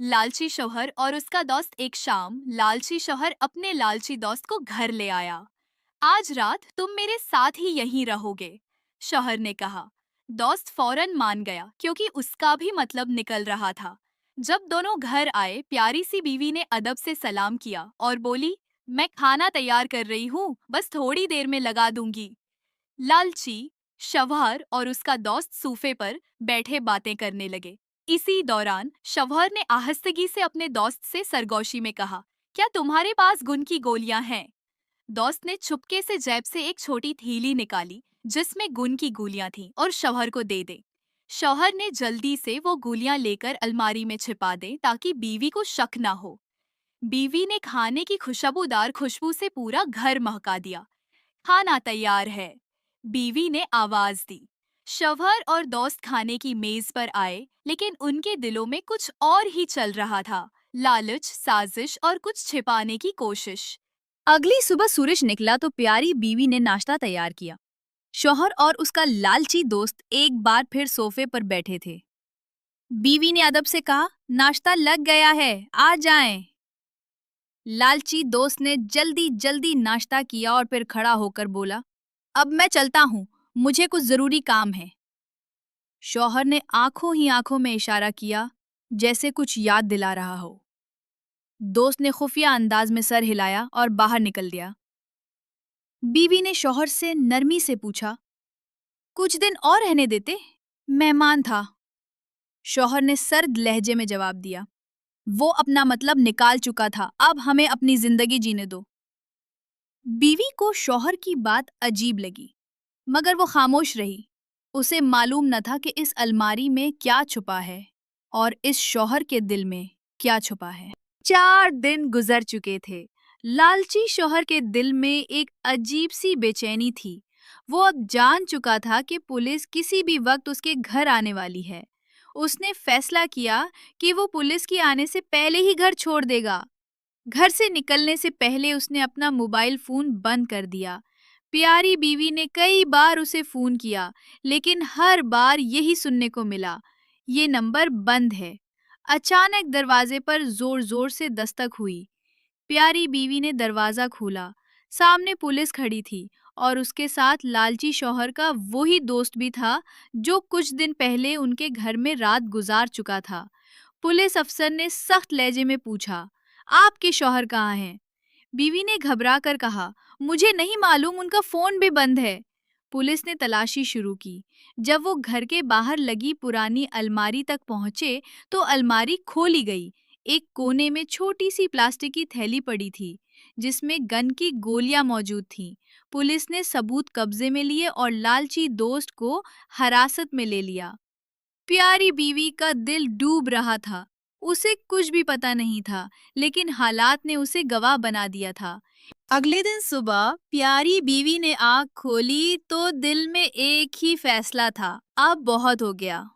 लालची शौहर और उसका दोस्त। एक शाम लालची शौहर अपने लालची दोस्त को घर ले आया। आज रात तुम मेरे साथ ही यहीं रहोगे, शौहर ने कहा। दोस्त फौरन मान गया क्योंकि उसका भी मतलब निकल रहा था। जब दोनों घर आए, प्यारी सी बीवी ने अदब से सलाम किया और बोली, मैं खाना तैयार कर रही हूँ, बस थोड़ी देर में लगा दूंगी। लालची शवहर और उसका दोस्त सूफे पर बैठे बातें करने लगे। इसी दौरान शवहर ने आहस्तगी से अपने दोस्त से सरगोशी में कहा, क्या तुम्हारे पास गुन की गोलियां हैं? दोस्त ने चुपके से जेब से एक छोटी थैली निकाली जिसमें गुन की गोलियां थीं और शौहर को दे दे। शौहर ने जल्दी से वो गोलियां लेकर अलमारी में छिपा दे ताकि बीवी को शक ना हो। बीवी ने खाने की खुशबूदार खुशबू से पूरा घर महका दिया। खाना तैयार है, बीवी ने आवाज दी। शवहर और दोस्त खाने की मेज पर आए, लेकिन उनके दिलों में कुछ और ही चल रहा था। लालच, साजिश और कुछ छिपाने की कोशिश। अगली सुबह सूरज निकला तो प्यारी बीवी ने नाश्ता तैयार किया। शौहर और उसका लालची दोस्त एक बार फिर सोफे पर बैठे थे। बीवी ने अदब से कहा, नाश्ता लग गया है, आ जाएं। लालची दोस्त ने जल्दी जल्दी नाश्ता किया और फिर खड़ा होकर बोला, अब मैं चलता हूँ, मुझे कुछ जरूरी काम है। शौहर ने आंखों ही आंखों में इशारा किया, जैसे कुछ याद दिला रहा हो। दोस्त ने खुफिया अंदाज में सर हिलाया और बाहर निकल दिया। बीवी ने शौहर से नरमी से पूछा, कुछ दिन और रहने देते, मेहमान था। शौहर ने सर्द लहजे में जवाब दिया, वो अपना मतलब निकाल चुका था, अब हमें अपनी जिंदगी जीने दो। बीवी को शौहर की बात अजीब लगी, मगर वो खामोश रही। उसे मालूम न था कि इस अलमारी में क्या छुपा है और इस शौहर के दिल में क्या छुपा है। 4 दिन गुजर चुके थे। लालची शौहर के दिल में एक अजीब सी बेचैनी थी। वो अब जान चुका था कि पुलिस किसी भी वक्त उसके घर आने वाली है। उसने फैसला किया कि वो पुलिस के आने से पहले ही घर छोड़ देगा। घर से निकलने से पहले उसने अपना मोबाइल फोन बंद कर दिया। प्यारी बीवी ने कई बार उसे फोन किया, लेकिन हर बार यही सुनने को मिला, ये नंबर बंद है। अचानक दरवाजे पर जोर जोर से दस्तक हुई। प्यारी बीवी ने दरवाजा खोला। सामने पुलिस खड़ी थी और उसके साथ लालची शौहर का वही दोस्त भी था जो कुछ दिन पहले उनके घर में रात गुजार चुका था। पुलिस अफसर ने सख्त लहजे में पूछा, आपके शौहर कहाँ हैं? बीवी ने घबरा कर कहा, मुझे नहीं मालूम, उनका फोन भी बंद है। पुलिस ने तलाशी शुरू की। जब वो घर के बाहर लगी पुरानी अलमारी तक पहुंचे तो अलमारी खोली गई। एक कोने में छोटी सी प्लास्टिक की थैली पड़ी थी जिसमें गन की गोलियां मौजूद थीं। पुलिस ने सबूत कब्जे में लिए और लालची दोस्त को हिरासत में ले लिया। प्यारी बीवी का दिल डूब रहा था। उसे कुछ भी पता नहीं था, लेकिन हालात ने उसे गवाह बना दिया था। अगले दिन सुबह प्यारी बीवी ने आँख खोली तो दिल में एक ही फैसला था, अब बहुत हो गया।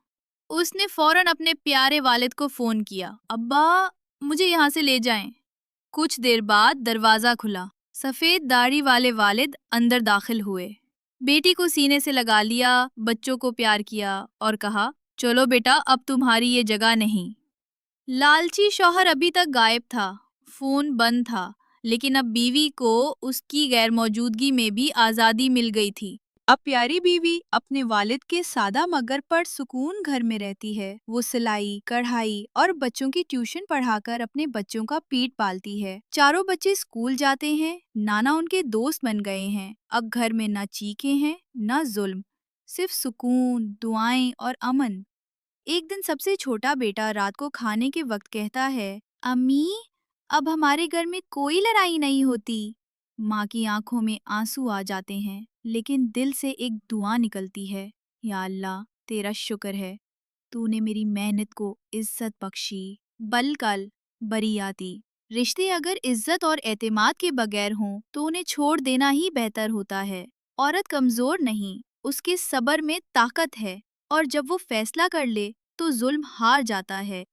उसने फौरन अपने प्यारे वालिद को फोन किया, अब्बा मुझे यहाँ से ले जाएं। कुछ देर बाद दरवाजा खुला। सफेद दाढ़ी वाले वालिद अंदर दाखिल हुए। बेटी को सीने से लगा लिया, बच्चों को प्यार किया और कहा, चलो बेटा, अब तुम्हारी ये जगह नहीं। लालची शौहर अभी तक गायब था, फोन बंद था, लेकिन अब बीवी को उसकी गैर मौजूदगी में भी आज़ादी मिल गई थी। अब प्यारी बीवी अपने वालिद के सादा मगर पर सुकून घर में रहती है। वो सिलाई, कढ़ाई और बच्चों की ट्यूशन पढ़ाकर अपने बच्चों का पेट पालती है। चारों बच्चे स्कूल जाते हैं, नाना उनके दोस्त बन गए हैं। अब घर में ना चीखें हैं, ना जुल्म, सिर्फ सुकून, दुआएं और अमन। एक दिन सबसे छोटा बेटा रात को खाने के वक्त कहता है, अम्मी अब हमारे घर में कोई लड़ाई नहीं होती। माँ की आंखों में आंसू आ जाते हैं, लेकिन दिल से एक दुआ निकलती है, या अल्लाह तेरा शुक्र है, तूने मेरी मेहनत को इज्जत बख्शी। बल कल बरी आती। रिश्ते अगर इज्जत और एतमाद के बगैर हों तो उन्हें छोड़ देना ही बेहतर होता है। औरत कमजोर नहीं, उसके सब्र में ताकत है, और जब वो फैसला कर ले तो जुल्म हार जाता है।